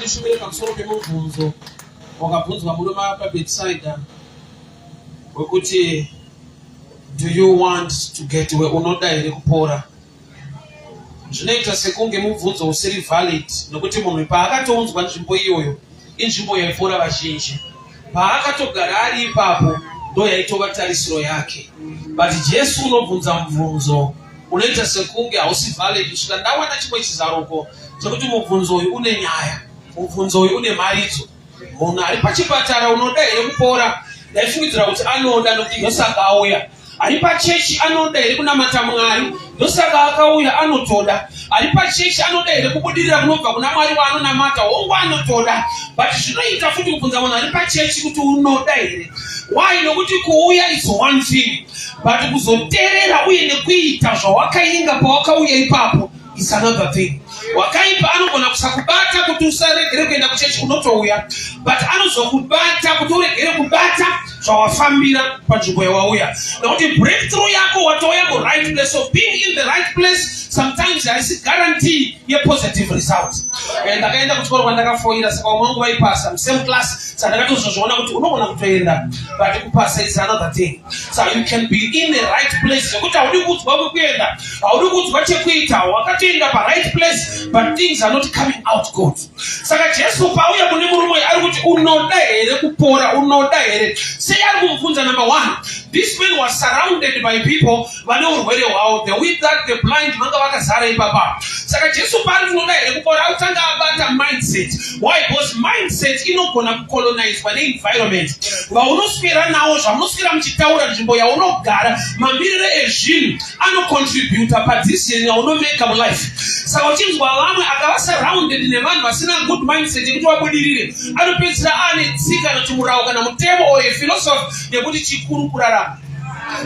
ndishumire pamusoro pemubvunzo wakabvunzwa murume paBethsaida wekuti do you want to get where unoda here kupora. Zvinoita sekunge mubvunzo usiri valid nokuti munhu paakatounzwa nzvimbo iyoyo inzvimbo yaipfuura vazhinji. Paakatogara ari ipapo ndo yaitova tarisiro yake. But Jesu unobvunza mubvunzo unoita sekunge hausi valid kusvika ndawana chimwe chizaroko chekuti mubvunzo uyu une nyaya, mubvunzo uyu une maridzo. Munhu ari pachipatara unoda here kupora, ndaifungidzira kuti anoda nokuti ndosaka auya. Ari pachechi anoda here kunamata Mwari, ndosaka akauya anotoda. Ari pachechi anoda here kubudirira kunobva kuna Mwari waanonamata, hongu anotoda. But zvinoita futi kubvunza munhu ari pachechi kuti unoda here. Why? Nokuti kuuya is one thing, but kuzoteerera uye nekuita zvawakainga pawakauya ipapo is another thing. Wakaipa anogona kusakubata kuti usaregere kuenda kuchechi unotouya, but anozokubata kuti uregere kubata zvawafambira panzvimbo yawauya. Nokuti breakthrough yako watouya mu right place. So being in the right place sometimes haisi guarantee ye positive result. Ndakaenda kuchikoro kwandakafoira, saka umwangu waipasa same class, saka ndakatozozviona kuti unogona kutoenda, but kupasa is another thing. So you can be in the right place nokuti haudi kuudzwa kwekuenda, haudi kuudzwa chekuita, wakatoenda pa right place, but things are not coming out good. Saka Jesu pauya mune murume ari kuti unoda here kupora, unoda here. Sei ari kumubvunza number one. This man was surrounded by people vane urwere hwavo, the weak, that the blind, vanga vakazara ipapa. Saka Jesu paari unoda here kupora autanga abata mindset. Why? Because mindset inogona kucolonizwa neenvironment. Vaunoswera nawo, zvamunoswera muchitaura, nzvimbo yaunogara, mamirire ezvinhu anocontributa padecision yaunomeka mulife. Saka uchinzwa vamwe akava surrounded nevanhu vasina good mindset yekuti wabudirire, anopedzisira ane tsika nochimurawo kana mutemo or philosophy yekuti chikuru kurarama.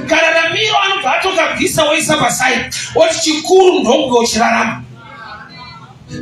Kararamiro anobva atokabvisa woisa paside oti chikuru ndonge uchirarama.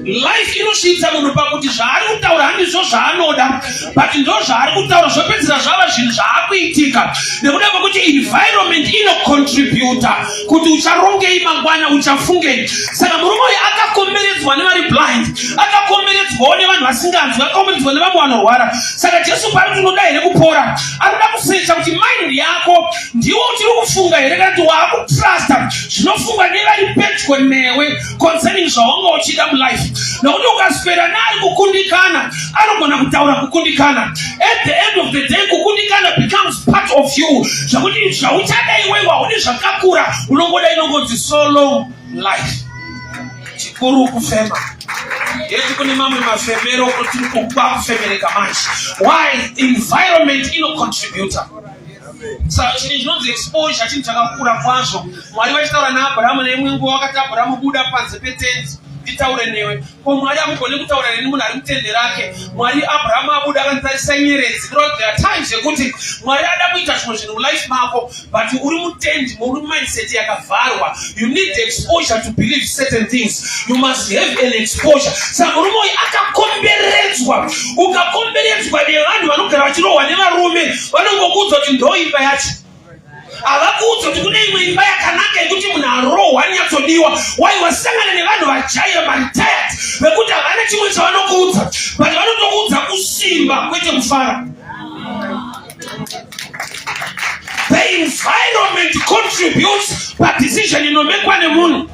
Life inosvitsa munhu pakuti zvaari kutaura handizvo zvaanoda, but ndo zvaari kutaura zvopedzisira zvava zvinhu zvaakuitika nekuda kwekuti environment inocontributa kuti ucharongei mangwana, uchafungei. Saka murume uyu akakomberedzwa nevari blind, akakomberedzwawo nevanhu vasinganzwi, akakomberedzwa nevamwe vanorwara. Saka Jesu pari unoda here kupora anoda kusecha kuti mind yako ndiwo uchiri kufunga here kana kuti waakutrusta zvinofungwa nevari pedyo newe concerning zvawanga uchida mulife. Nokuti ukaswera naari kukundikana, anogona kutaura kukundikana. At the end of the day kukundikana becomes part of you, zvakuti zvauchada iwewe haudi zvakakura, unongoda inongonzi so long life. Chikuru kufema. Yeti kune mamwe mafemero kuti kwakufemereka manje. Why? Environment inocontributor. Saka chini chinonzi exposure chinhu chakakura kwazvo. Mwari vachitaura naAbhurahamu neimwe nguva wakati Abhurahamu buda panze petendi nditaure newe. Ko Mwari amugone kutaura neni munhu ari mutende rake. Mwari Abhurahamu abuda akantarisa nyeredzi. There are times yekuti Mwari ada kuita zvimwe zvinhu mulife mako, but uri mutendi, muri mindset yakavharwa. You need the exposure to believe certain things. You must have an exposure. Saka murume uyu akakomberedzwa. Ukakomberedzwa nevanhu vanogara vachirohwa nevarume, vanongokuudza kuti ndo imba yacho. Avakuudza kuti kune imwe imba yakanaka yekuti munhu arohwa anyatsodiwa. Waiwasangana nevanhu vajaira maretired vekuti havana chimwe chavanokuudza, but vanotokuudza kusimba kwete kufara. The environment contributes padecision inomekwa nemunhu.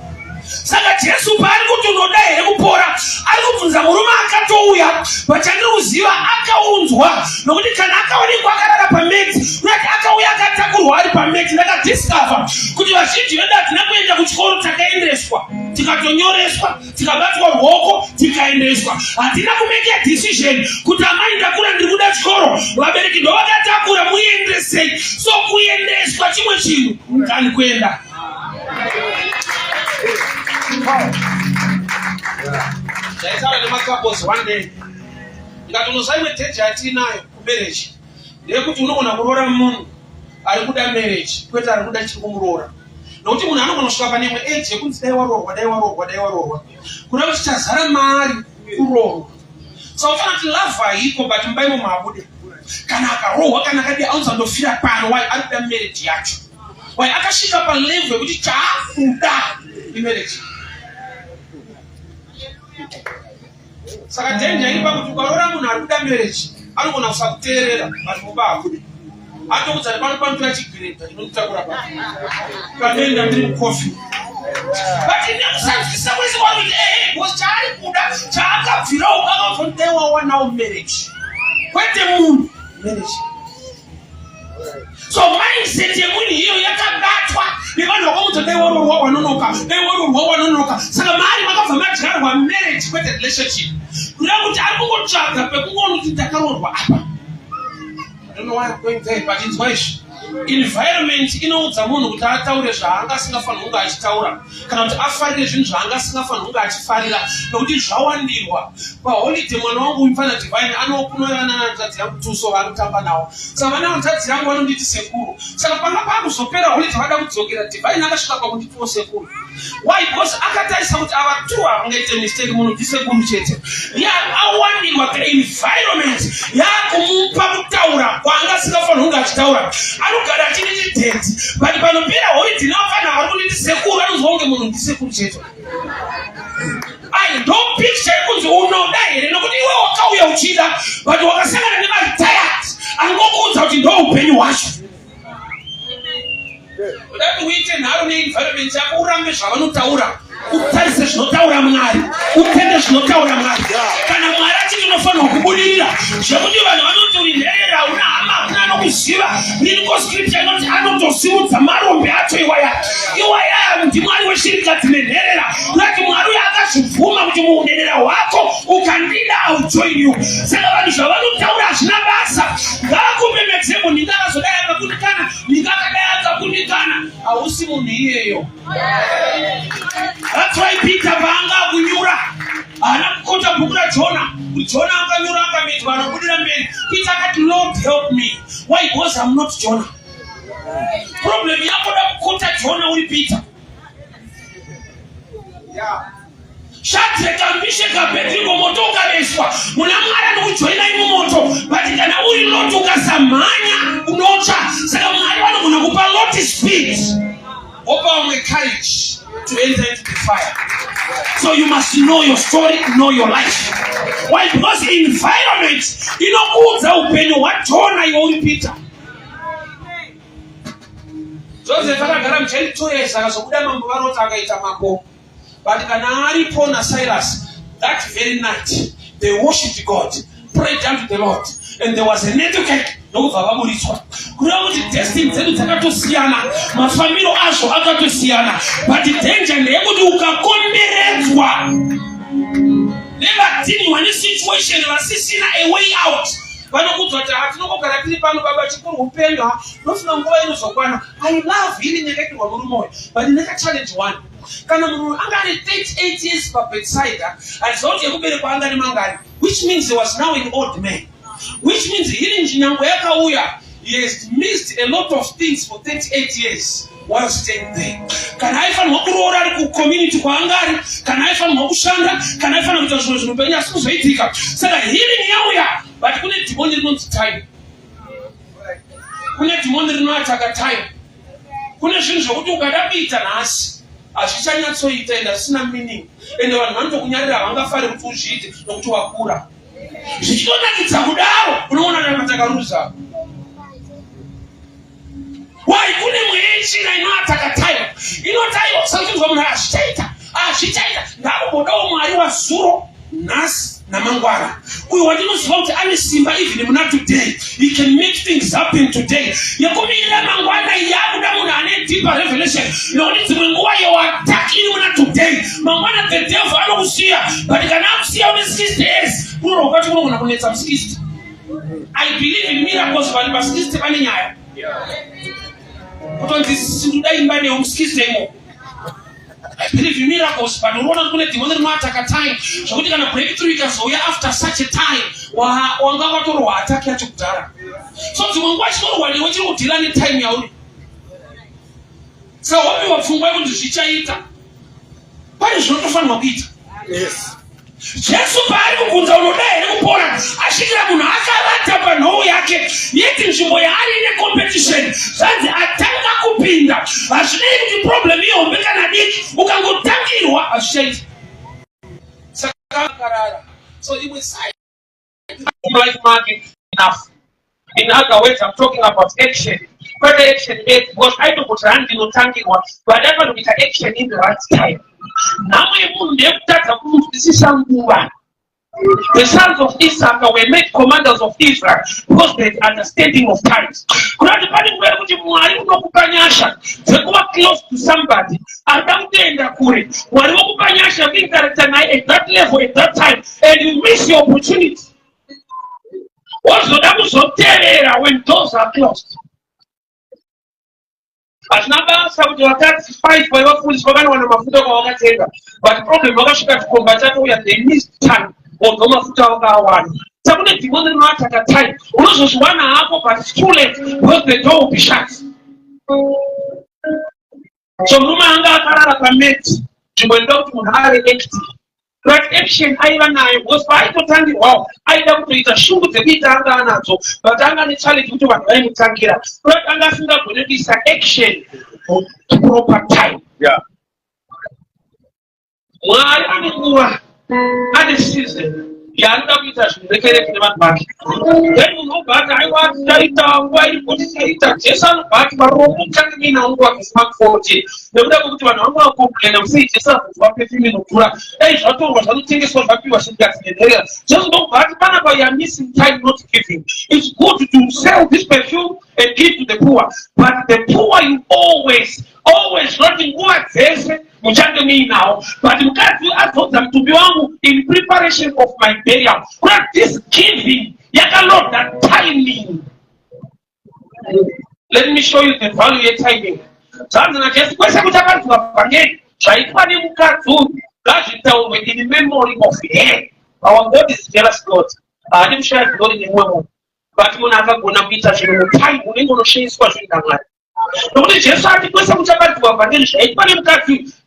Saka Jesu paari kuti unoda here kupora ari kubvunza murume akatouya, pachandiri kuziva akaunzwa nokuti kana akaonekwa akarara pameti, unati akauya akatakurwa ari pameti. Ndakadiscover kuti vazhinji vedu hatina kuenda kuchikoro takaendeswa, tikatonyoreswa, tikabatwa ruoko, tikaendeswa. Hatina kumeka decision kuti amai ndakura ndiri kuda chikoro, vabereki ndo vakatakura muendesei. So kuendeswa chimwe chinhu, mutani kuenda. Ndaitaura nemacouples one day, ndikati unoziva teji yatinayo kumarriage ndeyekuti unogona kuroora munhu ari kuda marriage kwete ari kuda chiri kumuroora. Nokuti munhu anogona kusvika pane imwe age yekunzi dai waroorwa, kuna kuti chazara maari kuroorwa. Saka ufanira kuti love haiko, but mbaimo maabude. Kana akarohwa kana akadi aunzandofira pano, wai ari kuda marriage yacho. Wai akasvika palevel yekuti chaakuda imarriage. Saka danger iri pakuti ukaona munhu ari kuda marriage anogona kusakuteerera vari kubakude atokudzana pano panotora chigireta chinokutakura panoenda ndiri mukofi but nekusanzwisisa kwese kwakuti because chaari kuda chaakabvirawo akazodai wawanawo marriage kwete munhu marriage. So mindset yemunhu iyo yakabatwa nevanhu vakamudza dai warorwa wanonoka saka mari makabva madyarwa marriage kwete relationship kuda kuti ari kungotsvaga pekungoona kuti ndakarorwa apa. I don't know why I'm going there, but it's why environment inoudza munhu kuti ataure zvaanga asingafanira kunge achitaura kana kuti afarire zvinhu zvaanga asingafanira kunge achifarira nokuti zvawandirwa paholiday mwana wangu mufana divine anokunoyana nanzvadzi yangu tuso vanotamba nawo saka vana vanzvadzi yangu vanonditi sekuru saka panga pakuzopera holiday vada kudzokera divine akasvika pakunditiwo sekuru. Why? Because akatarisa kuti ava two havangaite mistake munhu ndisekuru chete awandirwa environment yakumupa kutaura kwaanga asingafanira kunge achitaura anogara achine chidenti but panopera holiday navafana vari kunditi sekuru anozwa kunge munhu ndisekuru chete. Ndo picture yekunzi unoda here nokuti iwe wakauya uchida but wakasangana nemaretired anokuudza kuti ndo upenyu hwacho. Udati uite nharo neenvironment yako urambe zvavanotaura utarise zvinotaura Mwari utende zvinotaura Mwari kana Mwari achiti unofanirwa kubudirira zvekuti vanhu vanoti uri nherera una hama una anokuziva niriko scripture inoti anotosimudza marombe acho iwaya ndimwari weshirikadzi nenherera unati Mwari uyo akazvibvuma kuti muunherera hwako ukandida I'll join you. Saka vanhu zvavanotaura hazvina basa ngaakupe example ndingakazodai akakundikana ndingakadai akakundikana hausi munhu iyeyo. That's why Peter paanga kunyura haana kukota bhuku raJona kuti Jona akanyura akamedzwa anobudira mberi. Peter akati Lord help me. Why? Because I'm not Jonah. Problem yako da kukota Jona uri Peter. Shadraka, Meshaki, Abednego moto ukabeswa muna Mwari anokujoina imi moto but kana uri Lot ukasamhanya unotsva saka Mwari vanogona kupa Lot speed opa vamwe courage to enter into the fire. So you must know your story, know your life. Why? Because environment inokuudza upenyu hwaJona iwe uri Peter. Joseph akagara muchairi 2 years akazobuda mambo varoti akaita mambo. But kana aripo naCyrus, that very night they worshipped God, prayed unto the Lord, and there was an earthquake. Nokubva vamuritswa kureva kuti destiny dzedu dzakatosiyana mafambiro azvo akatosiyana but danger ndeyekuti ukakomberedzwa nevadhiniwa nesituation vasisina a way out vanokudzwa kuti hatinongogara tiri pano baba chikuru upenyu nofuna nguva inozokwana. I love healing yakaitwa murume uyu but ndakachallenge one. Kana munhu anga ane 38 years pabedside achiziva kuti yekuberekwa anga nemangari, which means he was now an old man, which means healing chinyango yakauya. He has missed a lot of things for 38 years while staying there. Kana aifanirwa kuroora ari kucommunity kwaangari, kana aifanirwa kushanda, kana aifanirwa kuita zvinhu zvinopenya asi kuzoitika. Saka healing yauya but kune dhimoni rinonzi time. Kune dhimoni rinoataka time. Kune zvinhu zvokuti ukada kuita nhasi hazvichanyatsoita ende zvisina meaning ende vanhu vanotokunyarira havangafari kuti uzviite nokuti wakura. Zvichitodakidza kudaro unoona namatakaruza. Why? Kune mwenjira inoataka time. Inotaiwa sakuzwa munhu hazvichaita ndakumbodawo Mwari wazuro nhasi namangwana uyu wandinoziva kuti ane simba even muna today. He can make things happen today. Yekumirira mangwana yakuda munhu ane deeper revelation nokuti dzimwe nguva yewatakiri muna today mangwana the devil anokusiya but kana akusiya une 60 years unorwa kwati kunogona kunetsa mu60. I believe in miracles vanhu pa60 vane nyaya kutonzi sinduda imba newo mu60 imo. I believe in miracles, but unaona kune dhimoni rinoataka time zvokuti kana breakthrough ikazouya after such a time wanga watorwa ataki yacho kudhara. So dzimwe nguva chinorwa newe chiri kudhila netime yauri. Saka wapiwa pfungwa yekuti zvichaita pane zvinotofanirwa kuita. Jesu paari kubvunza unoda here kupora asvikira munhu akavata panhoo yake yeti nzvimbo yaari ine competition zvanzi atanga kupinda. Hazvinei kuti problem ihombe kana diki ukangotangirwa hazvichaita. Saka akarara So it was like market enough. In other words, I'm talking about action. Further action is because I don't put hand in tanking one, but I don't get action in the right time. Now this is something. The sons of Issachar were made commanders of Israel because they had understanding of times. They go close to somebody. At that level, at that time, and you miss your opportunity. Also, that was so terrible when doors are closed. As number some to attack fight for your food, but the problem was that combat they missed time. Or one. Somebody didn't not at a time. Also, 1 hour, but it's too late because the door will be shut. So, Lumanga permit to went out to hire empty. But action, I was by to tell you, wow, I don't need a shoe to beat under so, but I'm going to challenge you to what I'm talking about. But I'm not going to be action to proper time. Yeah. Why am I at the season? Yanda Vitas, the Kerek back. Then you know, but I want data, why you put it at Jason, but can be now what is Mark 40. The level to an hour complain of say yourself, what 15 minutes. Hey, I told us, I don't think it's what you was in that area. Just know, but Panama, you're missing time not giving. It's good to sell this perfume and give to the poor, but the poor you always running what there's me now, but you can't do I told them to be in preparation of my burial. Practice giving. Yakalot that timing. Let me show you the value of timing. Something I just was able to forget. Try to tell me in the memory of him. Our God is jealous God. I didn't share God in the woman. But when I got going to be touching the time, we're going to change what we can like. Nobody just started to some about to evangelist.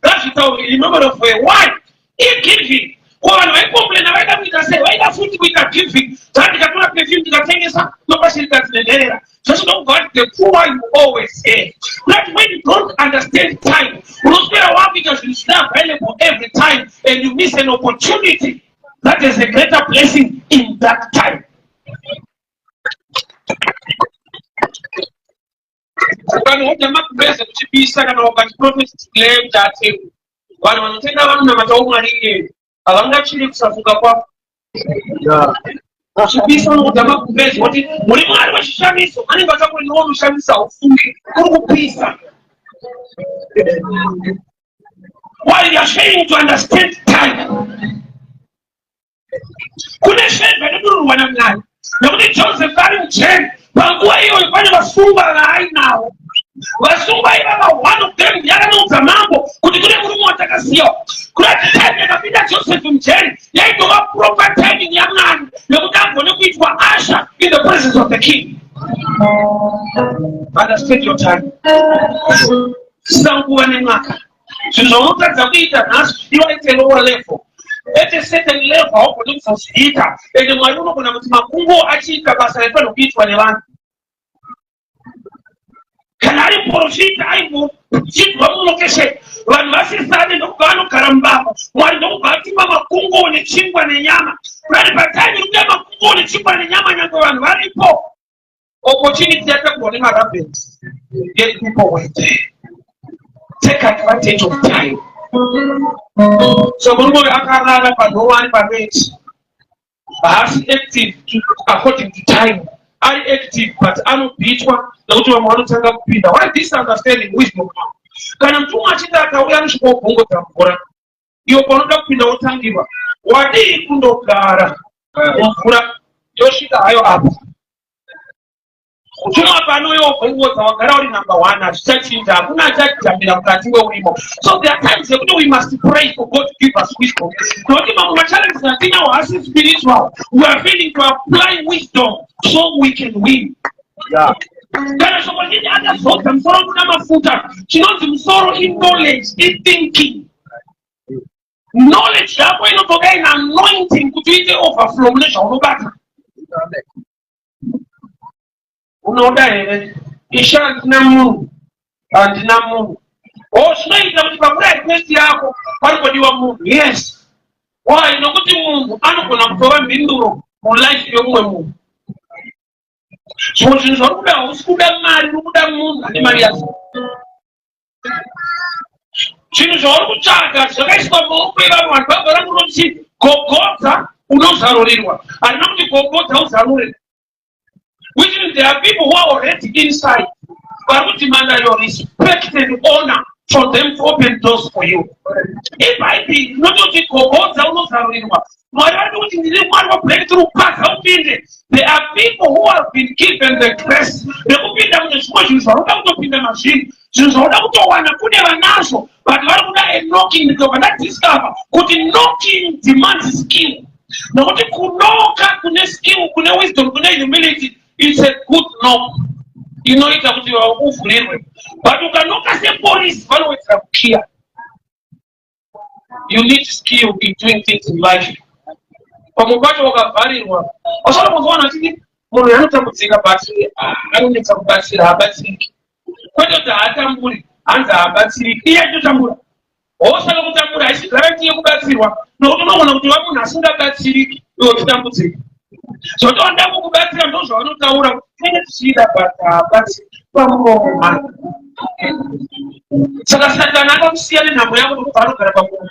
That's remember of why it giving. When I complain about it, I say, why the food with that giving? That you cannot perfume to the thing is nobody that's the area. Just don't got the poor you always say. That when you don't understand time, you don't spare a while because it's not available every time and you miss an opportunity. That is a greater blessing in that time. When what the map best to be second of the prophets claim that one take one no matter what he along that chili Safuka. Should be some of the map best what it was Shami, so I never talk with no Shami South. While you are trying to understand time, couldn't say better when I'm not. Nobody chose a very change. But why you are going to Sumba right now? Well, Sumba, one of them, Yano Zamambo, could you want to see you? Could I tell you that Joseph from Jen? You have proper timing, young man. You would have to look for Asha in the presence of the king. Understand your time. Someone in Maka. So, that's a bit of us, you are at a lower level. At a certain level, for Sita, and the Maruno Makumbo, I see Kabasa of each one. Can I proceed? I will sit one location. When Massi started to Gano Karamba, why don't Batima Kungo and Chimba and Yama? Right by the time you get a Kungo and Chimba and Yama and go and very poor. Opportunity that happens. Get people wait. Take advantage of time. So when we are no one permits perhaps active according to time. I active, but I'm not beach one. The two want to tell you why this understanding wisdom. Can I'm too much that I will spoke Bongo Tampora. You open up in the Tangiva. What do you know, Gara? Yoshida, I have. So there are times we must pray for God to give us wisdom. Spiritual. We are willing to apply wisdom so we can win. Yeah. She knows him sorrow in knowledge, in thinking. Knowledge, that way not to gain anointing to do the overflow. No, Ishan Namu and Namu. Oh, Snake, I'm right. What do you want? Yes. Why? Nokuti munhu anogona kutova mhinduro mulife yomumwe munhu. So zvinhu zvari kuda hausi kuda mari, uri kuda munhu ane mari yacho. Zvinhu zvauri kutsvaga zvakaiswa mumaoko evanhu, vanhu vagara kunoti gogodza unozarurirwa, handina kuti gogodza uzarure. Which means there are people who are already inside, but who demand your respect and honor for them to open doors for you. If I be not only gogodza unozarurirwa, breakthrough path, there are people who have been given the grace. They will be them the squash, the machine. But knocking the discover. Could knocking demands skill. Now, kunoka, skill, wisdom, humility is a good knock. You know it about your own. But you cannot say police, follow it up here. You need skill in doing things in life. Pamoja wakavarirwa osala kuona kuti munhu anotambudzika basi anonetsa kubatsira habatsiriki kwete kuti haatamburi hanzi habatsiriki iye atotambura osala kutambura haisi garanti yekubatsirwa nokuti unoona kuti vamunhu asingabatsiriki iwe uchitambudzika zotonda kukubatsira ndo zvavanotaura kuti tinenge tichiida bata habatsiriki pamuroma. Saka Satani akakusiya nenhamo yako nokuti anogara pamunhu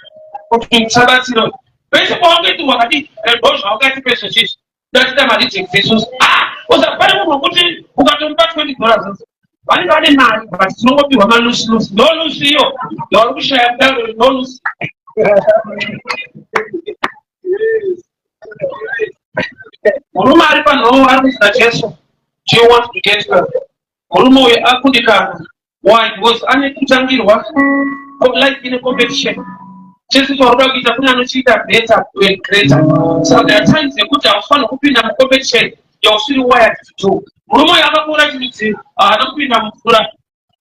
kuti musabatsira. Pese kwawangeti wakati bosha wakati pese chichi ndatita mari Jesus usapane munhu wekuti ukatomupa $20 vanenge vane mari but tinongopiwa malusi ndolusi iyo ndauri kushaya mudaro ndolusi. Murume ari panhoo ari kunzi naJesu, do you want to get well? Murume uyu akundikana. Why? Because ane kutangirwa life in a competition. Jesu twaruda kuita kune anochiita better and greater. So there are times yekuti haufani kupinda mucompetition yausiri wired to do. Murume uyu akakura chimidzi haana kupinda mumvura,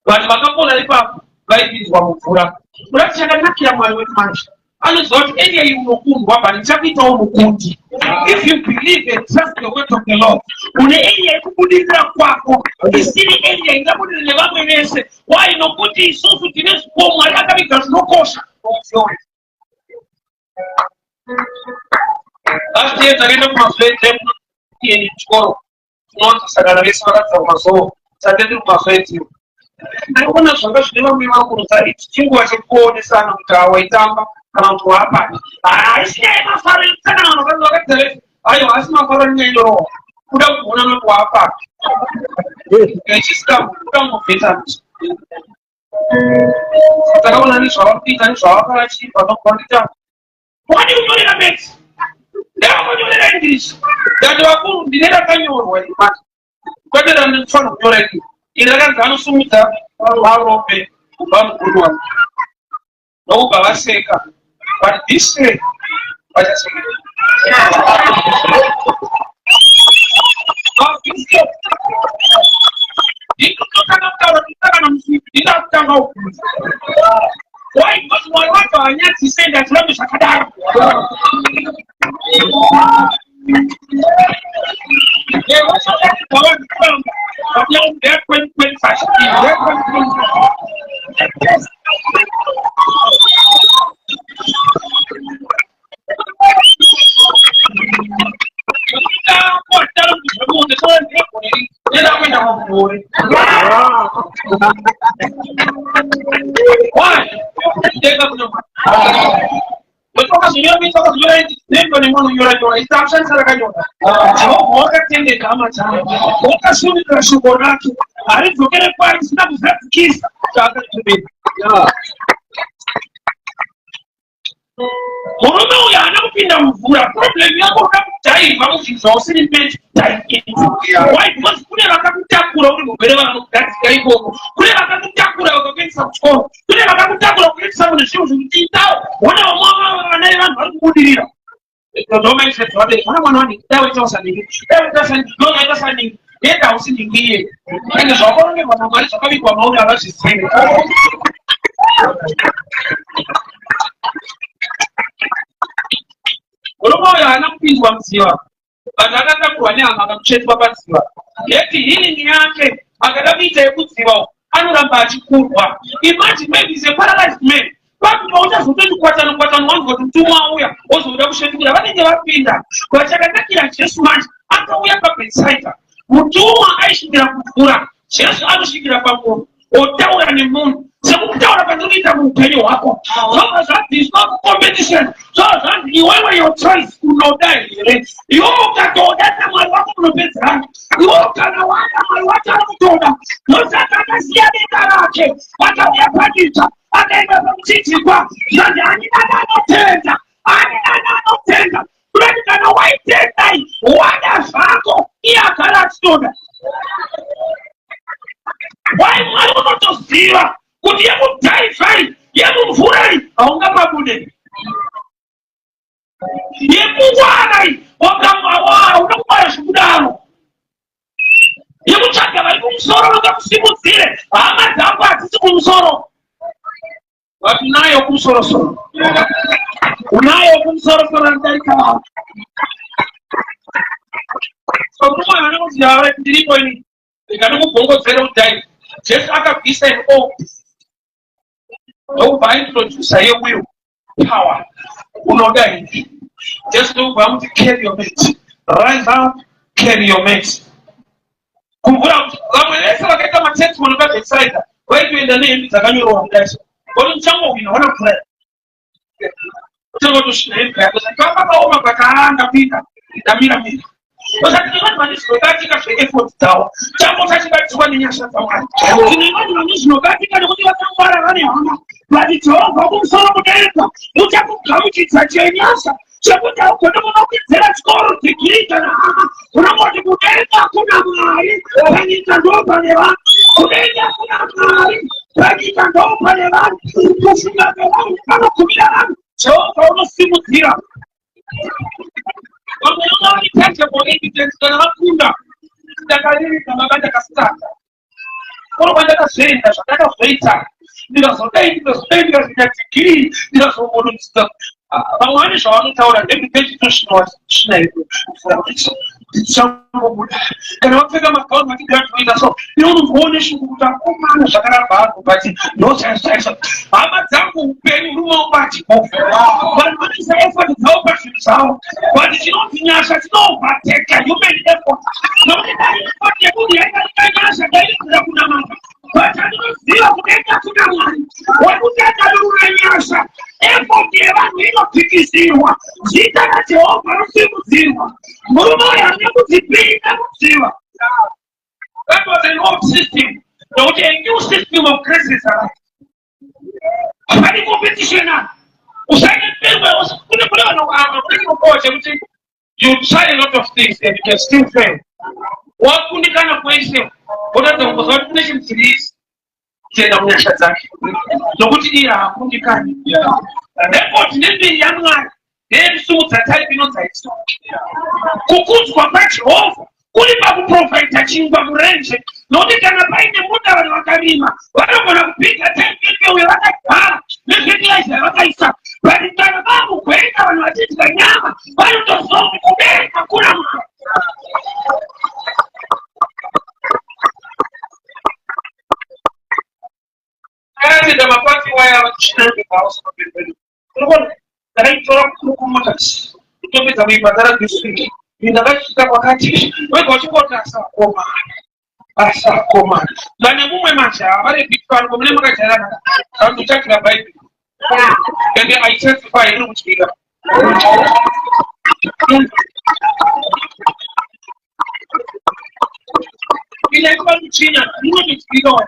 vanhu vakakona ipapo vaipinzwa mumvura. Mura chakanakira Mwari wedu manje anoziva kuti area iyi unokundwa but ndichakuitawo mukundi. If you believe and trust the word of the Lord, une area yekubudirira kwako isiri area ingabudirira nevamwe vese. Why? Nokuti isusu tine zvipo Mwari akaviga zvinokosha kuziona. Last year, I ended up my friend in Chikoro. Not a Saturday, for so Saturday, my friend. I want to show you never be able to say it's too much of poor the son of Tawai Tamba and to happen. I see my father in town. I asked my father in the law. Put up one of our part. Just come of it. I don't want to show Peter and show up. I see for the quality. What do you do in a mix? Never do it like this. That you are good, the never can you already. Better than in front of your lady. In a gun, Sumita, or open, good one. No, Balaseka. But this way, I just say, why? Because my wife and yet he said that love is a cadar. There was a lot of power, but now they're quite fast. Why? Because you know, because you are living on your it's absence of a guy. What a thing they come at time. What a soon as you go back. I didn't forget a part of that kiss started to be. Murume uyu haana kupinda mvura. Problem yako ukakujaivha uchibva usiri pechi taikiti. Why? Because kune vakakutakura uri mugwere vanogadzika ikoko. Kune vakakutakura ukakuendesa kuchikoro. Kune vakakutakura kuendesa munhu zvinhu zvikuchiitawo. Wona vamwe vanai vanhu vari kubudirira. Don't make sense. What I want to that was something. That doesn't no that doesn't get out in here. And the only one I'm going to come from all the others is saying. Urumo ya anapinzwa msiwa. Badala kuwanya akamchetwa basiwa. Yeti hili ni yake akadabita ekuziwa. Anuramba achikurwa. Imagine maybe he's a paralyzed man. vanhu vauchazototi kwatano wangu mutumwa uya wozoda kushandukira vanenge vapinda kwachakanakira Jesu manje akauya paBhetsaida. Mutumwa aisvikira kuvhura, Jesu anosvikira pamunhu otaura nemunhu sekutaura kwandinoita muupenyu hwako. Zvobva zvabviswa kucompetition, zvobva zvanzi iwewe your choice, unoda here. Iwe ukatoda naMwari wako munopedzerana, iwe kana wada Mwari wacho anokutoda. Ndotsaka akasiya denda rake akauya padita akaenda pamuchinjikwa zvanzi ani dada anotenda kurati kana waitendai wada zvako iye agara achitoda. Wai Mwari unotoziva kuti yekudhaivhai yemumvurai haungapabude, yekungwarai wakamwawa unokubara zvekudaro, yekutsvaga vari kumusoro vakakusimudzire hama dzangu hadzisi kumusoro. But unayo kumusoro-soro, unayo kumusoro-soro andarika. So kumwe vanokuziva ndiripo ini ndikanokubhongodzere kudai Jesu akabvisa ndokubva aintrodusa yewill power. Unoda here. Jesu ndokubva amuti carry your mate, rise up, carry your mate. Kumvura kuti vamwe vese vakaita matestimony paBhetsaida vaitoenda nehembe dzakanyorwa kudai oti muchangowina wana mvura tongotosvina hembe yako sakapakaoma kwakaandapinda ndamira osati nevanhu vane zvinobatika zveefoti dzavo changotachibatsirwa nenyasha dzaMwari. Tine vanhu vane zvinobatika nekuti vakangwara vane hama, vati Jehovha kumusoro mudenga muchakugamuchidza chenyasha chekuti haugone kunokwedzera chikoro dhigiri kana hama. Unongoti kudenga kuna Mwari, panyika ndo pane vanhu. Kudenga kuna Mwari, panyika ndo pane vanhu. Kufunga kwevanhu panogumira vanhu. Jehovha unosimudzira. Vamwe vangava tangible evidence kana vakunda ndakarereka baba ndakasitanga unoba ndakazvienda zvandakazoita ndikazodai ndikazviita dhigiri ndikazobononisa. Vamwe vane zvavanotaura ndezvichambobuda kana vapfeka magauni vatigraduita so iunongoone shukuta akomana zvakaramba hako but ndochaizvaizvo hama dzangu upenyu rumaubati vanhu vanoisa effort dzavo pazvinhu zvavo but chinonzi nyasha chinobvateka human effort nokuti dai effort yekuti yaitaika nyasha dairikira kunamata but andinoziva kudenga kuna Mwari wekuti atarura nyasha effort yevanhu inopikisirwa zita raJehovha rosimudzirwa. Murume uyu hamuna kudzipinda kudziva. That was an old system. Nokuti a new system of grace is arrived. Hapana competition apa. Usainepirwe kune vanhu kune chekuti you try a lot of things and you can still fail. Wakundikana kwese wotatidza kuzwa kuti kune chinhu chirisi kuenda munyasha dzake nokuti iye haakundikani. Therefore tine mbiri yaMwari ndeyekusumudza type inodzaisa kukudzwa kwaJehovha kuri pakuprofita chingwa murenje nokuti kana paine muda vanhu vakarima vanogona kupinga type uye vakagara nezvekilaiza yavakaisa but kana vamugwenga vanhu vachidya nyama vanotoziva kuti kudenga kuna Mwari. Ayatenda mapati waya vachishinange paosa pamberi unobona ndakaitora kumotasi kutopedza kuibhadhara diswiki ndakasvika kwakati wega uchingoti asakomana vane mumwe majaha varebitwano mune makajairana vanotakira bhaibheri and I testify iri kutyika ine kuva kuchinya inototyika wa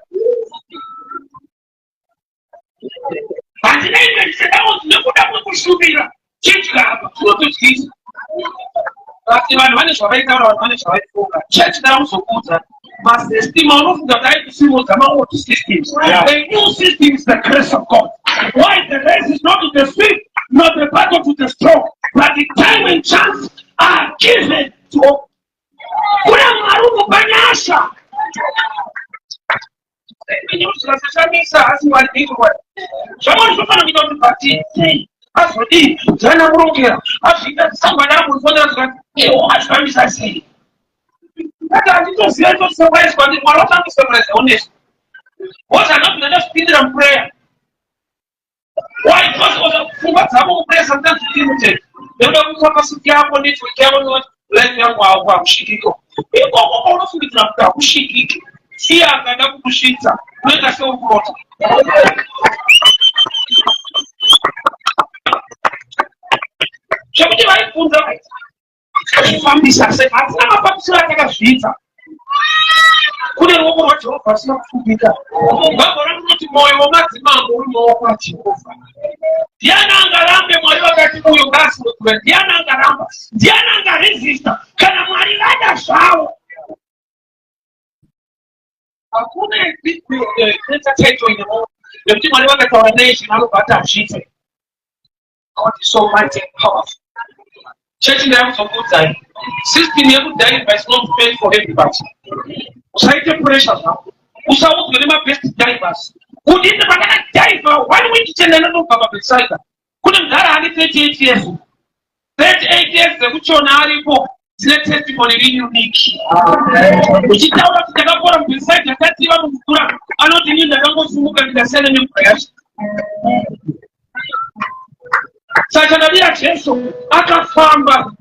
handinaite ndisedauzi nekuda kwekushumira chechikapa chinototyisa asi vanhu vane zvavaitaura vanhu vane zvavaifunga chechidara kuzokudza masystem anofunga kuti aikusimudza maold systems. The new system is the grace of God. Why the race is not to the swift, not the battle to the strong, but the time and chance are given to all. Kuna Mwari unopanyasha zvikasashamisa asi Mwari ndikwa zvamwari zvofana kuita kuti bhatisi azodii dzana kurongera azviita sangwana amufonera zvikati azvifambisa sei kati handitoziva tosewaizwa ndi Mwari watangisa mureza honesty what are not going to speed in prayer Why? Because kufunga dzavo kupresa sometimes limited. Ndoda capacity yako network yako level yako hakushikiko. Iko unofungira kuti akushikiki. Si akada kukushitsa. Unoita sekurota. Chekuti vaibvunza kufambisa sei hatina mafambisiro atakazviita. Kune ruoko rwaJehovha rusina kufungika. Vagora kunoti moyo wamadzimambo uri mumaoko aJehovha. Ndiani angarambe Mwari vakati uyo ngaasiwe? Ndiani angaramba? Ndiani angaresista kana Mwari vada zvavo? Hakuna title ine moyo nekuti Mwari vakataura nation anobva azviite. God is so mighty and powerful. Church ndayamuzokudza system yekudhaiva is not paid for everybody. Usaite pressure zvako. Usaudzwe nemabest divers. Kudini pakadhaiva 1 week chena ndobva paBethsaida. Kune mudhara ane 38 years. 38 years dzekuchona aripo dzine testimony iri unique. Uchitaura kuti ndakapora muBethsaida tativa mumvura anoti ini ndakangosumuka ndikasiyana nemvura yacho. Saka ndabira Jesu akafamba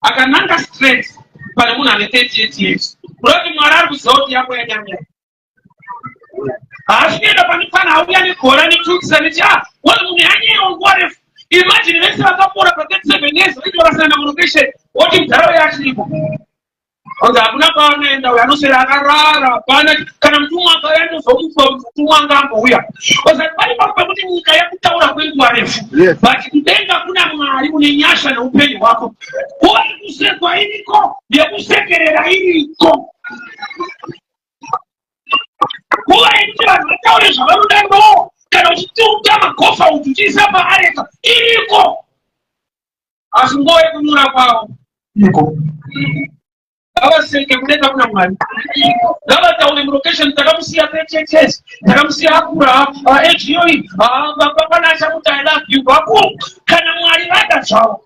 akananga straight pane munhu ane 38 years. Kuroti Mwari ari kuziva kuti yako yanyanya. Haasvinoenda pane pana auya negora nekutsukisa neti wani munhu yanyeyo nguva refu. Imagine vese vakapora pa37 years viti vakasiyana mulocation woti mudhara yachiripo. Kuti hakuna kwaanoenda uyo anoswera akarara hapana kana mutumwa akauya ndozomufa mutumwa anga ambouya. Osati pane pamwe pekuti nyika yakutaura kwenguva refu. But kudenga kuna Mwari une nyasha neupenyu hwako. Kuva kusekwa iriko nekusekerera iriko. Kuva iti vanhu vataure zvavanoda ndo kana uchitiuta magofa kuti uchiisa paareka iriko. Asi nguva yekunura kwavo iriko. Avaseke kudenga kuna Mwari. Ngavataure mulocation takamusiya pechechesi takamusiya akura ejiyoi baba achamuti I love you vakuru kana Mwari vada zvavo.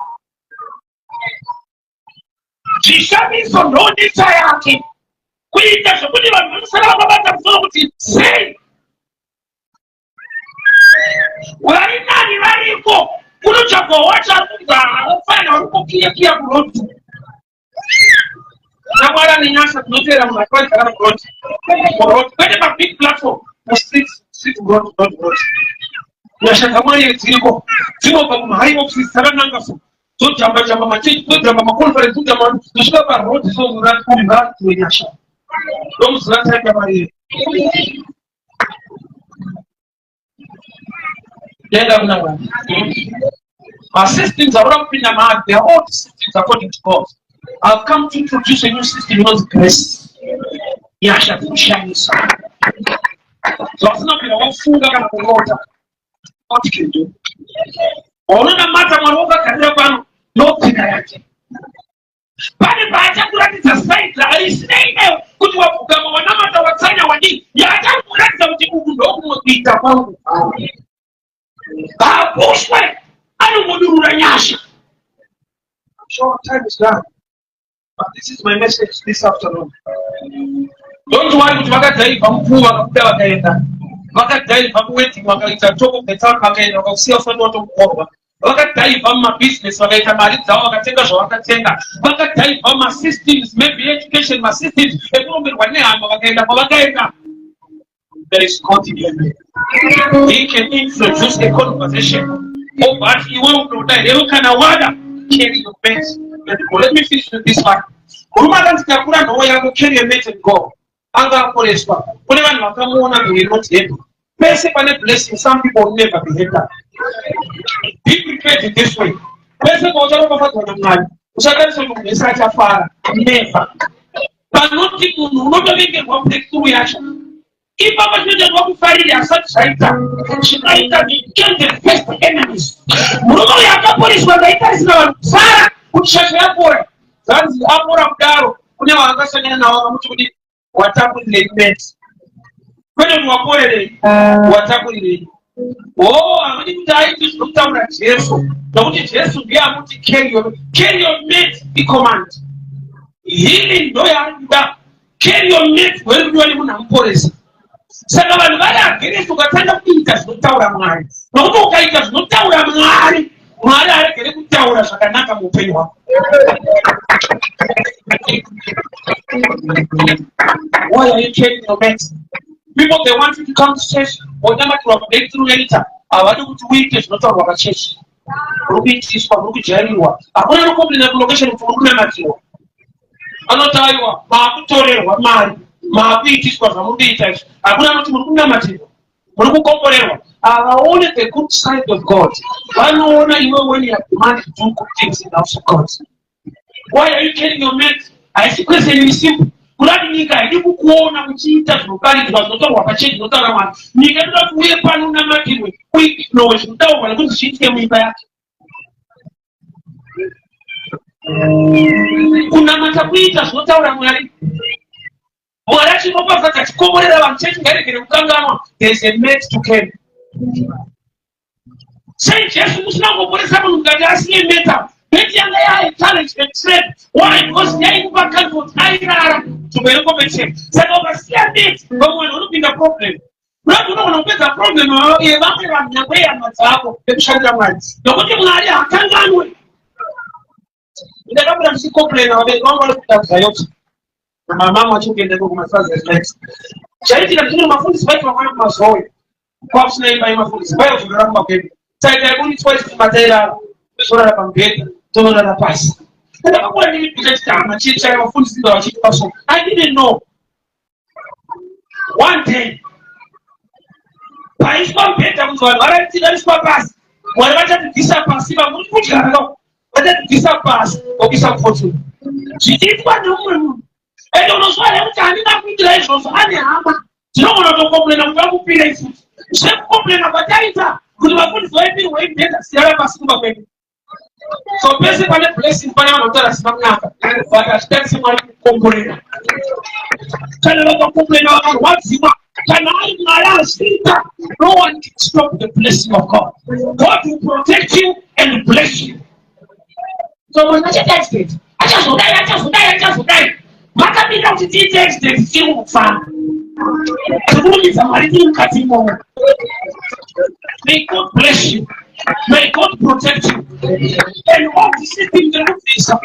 Zvishamiso ndondisa yake kuita zvokuti vanhu vanosara vakabata musoro kuti sei vari nani variko kunotsvagwa wacha kugara ufanira uri kukiyakiya kuroti namwari ane nyasha tinotevera munhu akagara kuroti kwete pabig platform mustreet kuroti nyasha dzamwari dziriko dzinobva kumahigh offices dzakananga so dzojamba machechi dzojamba maconference dzojamba dzosvika parodi souratiwe nyasha ndomuziva taita marire denda kuna Mwari. Systems are not in the mind, they are all systems according to God. I've come to introduce a new system known as grace. Yasha kushamisa. So it's not going to funga kana kulota. What you can do? Ona mata mwaroga kadira pano no tina yake. Pale bacha kuratidza site aisinayo kuti wapugama wanamata watsanya wadi yacha kuratidza kuti uku ndokunokuita kwangu. Pushwe anomudurura nyasha. I'm sure time is gone. But this is my message this afternoon. Don't worry kuti vakadhaiva mupfuva vakakuda vakaenda. Vakadhaiva muwedding vakaita toko petaka vakaenda vakakusiya usati watomukorwa. Vakadhaiva mumabusiness vakaita mari dzavo vakatenga zvavakatenga. Vakadhaiva masystems, maybe education masystems ekuromberwa nehama vakaenda kwavakaenda. There is God in heaven. He can introduce a conversation. Oh, but he won't know that. You can carry your best. Let me finish with this one. Carry your mate and go. Anga Porespa. Whenever you will not able. Basically, blessing, some people will never be able. Be prepared in this way. Basically, never. But not people who not only get one breakthrough reaction. If I was not able to find it as such, I became the first enemies. Murugo yakapolis wakaita zina Sara kuchashia pora. Zanzi apora mdaro kune wakasanyana na wakamuti kuti watapulire immense. Kwene muwaporere watapulire. Oh, amani kuti aiti kutaura Jesu. Nokuti Jesu ndiye akuti carry your mate the command. Healing ndo yakuda carry your mate wewe ndiye munhu amuporesa. Saka vanhu vari against ukatanga kuita zvinotaura Mwari nokuti ukaita zvinotaura Mwari aregere kutaura zvakanaka muupenyu hwako. Why are you trading your bets? People, they want you to come to church or never to break through later. Avadi kuti uite zvinotaurwa pachechi. Rukuitiswa, rukujairiwa. Hakuna nokomplena kulocation kuti rukunamatiwa. Anotaiwa, maakutorerwa mari, maakuitiswa zvamunoita izvi. Hakuna noti rukunamatiwa. Rukukomborerwa. Only the good side of God. Even when you have demanded to do good things in the house of God. Why are you killing your mate? I see question is simple. Kurani nika idiku kuona kuchita zvinokari zvinotorwa pachechi zvinotaura Mwari. Nyika inoda kuuye pano unamatirwe uignore zvinotaurwa nekuti zviitike muimba yake. Kunamata kuita zvinotaura Mwari. Mwari achinoparadza achikomborera vanhu chechi ngaregere kukanganwa. There is a mate to care. Say Jesu musina kuporesa munhu ngati asiye meta. Beti yanga yaye challenge and trade. Why? Because yaikupa comfort airara tubereko beti. Saka ukasiya meti pamwe unopinda problem. Unogona kupedza problem yevamwe vanhu nyangwe dzako pekushandira Mwari. Nokuti Mwari hakanganwe. Ndakabura ndichikomplaina vabereki vangu vari kutadza yote. Mama achikuendeko kumafazi next. Chaitika ndine mafundisi vaiti vakwana kumazoe. Kwa sinaimba mafundisi vayo zvinoramba kwenu. Taita kuni twice kumataira sora pambeda tonora pasi. Ndakakura ndipita chitama chicha vafundisi ndo vachitupa so. I didn't know. One day paiswa mpeta kuti vanhu varatidariswa pasi. Mwari vachatibvisa pasi vamuri kudyara vachatibvisa pasi vobvisa kufortune. Zvichiitwa neumwe munhu. Ende unozwa kuti handina kuitira izvozvo ane hama. Tinogona kutokomplena kuti vakupira ifuti. Zvekukomplena kwataita kuti vafundisi vaipiri waibhedha siyara pasi kumba kwedu. So pese pane blessing pane vanhu vanotaura zvakanaka. Vakazvitarisa Mwari kukomborera. Kana vakakomplena vakarwadziwa. Kana ari Mwari azviita. No one can stop the blessing of God. God will protect you and bless you. So munhu achadedicate. Achazodai. Makabinda kuti tiite accident tiri kufana. Tikurumidza Mwari tiri mukati imomo. May God bless you. May God protect you. And all the system the visa.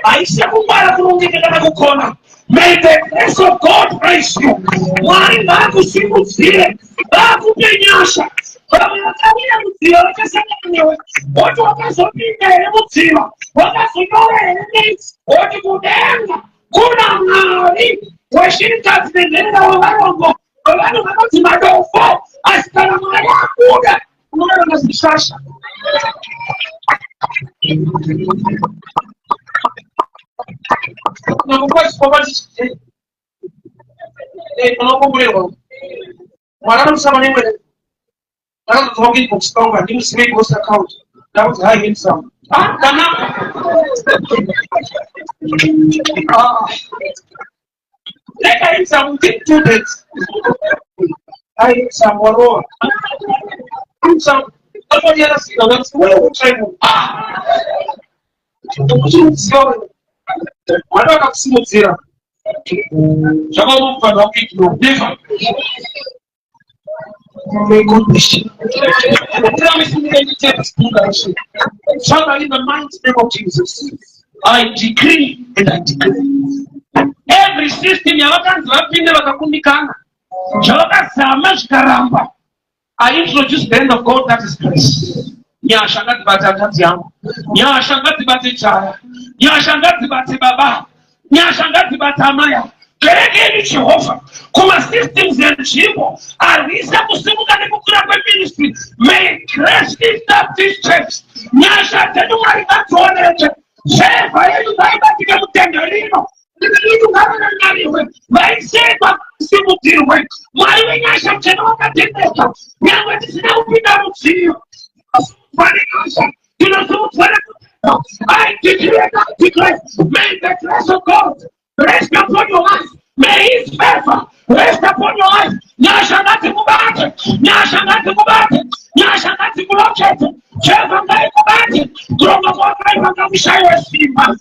Aisha kungwara kurongeka kana kukona. May the grace of God raise you. Mwari ngakusimudzire. Ngakupe nyasha. Vakauya mudziva vakasangana newe. Woti wakazopinda here mudziva. Wakazonyora here neti. Woti kudenga. Kuna Mwari. Weshirikadzi nenherera wevarongo. Vanhu vanoti madofo. Asi kana Mwari akuda. Unoona zvishasha. Nakukwazipopati unokomborerwa. Mwari anosama nemwene. Akazotoma kuinbox kwangu handimuzive inbox account. Ndakuti hai handsome. Kanaka. Like I handsome did 2 days. I handsome waro. Handsome. That's what the other thing. That's why we try to. Why don't I see what's here? Java for the never. May God bless you. Father, in the mighty name of Jesus, I decree and I declare every system I introduce the end of God, that is grace. Nyashangati batati yangu. Nyashangati batichaya. Nyashangati batibaba. Nyashangati batamaya. Kerekeni Jehovah. Kuma systems and Chibo. Arisa kusimuka nekukura kwe ministry. May grace lift up this church. Nyashangati numarika tuoneche. Sheva yedu kaibatika mutendelino. Nidu ngabana nariwe. Maiseba simutirwe. Mwaiwe nyashangati wakatendeka. Nyangwe tisina upina mutio. I declare that declare, may the grace of God rest upon your life. May His favor rest upon your life. Nyashangati kubate, nyashangati kubate, nyashangati kulokete. Cheva ngai kubate, groma kwa kai wakawishayo simba.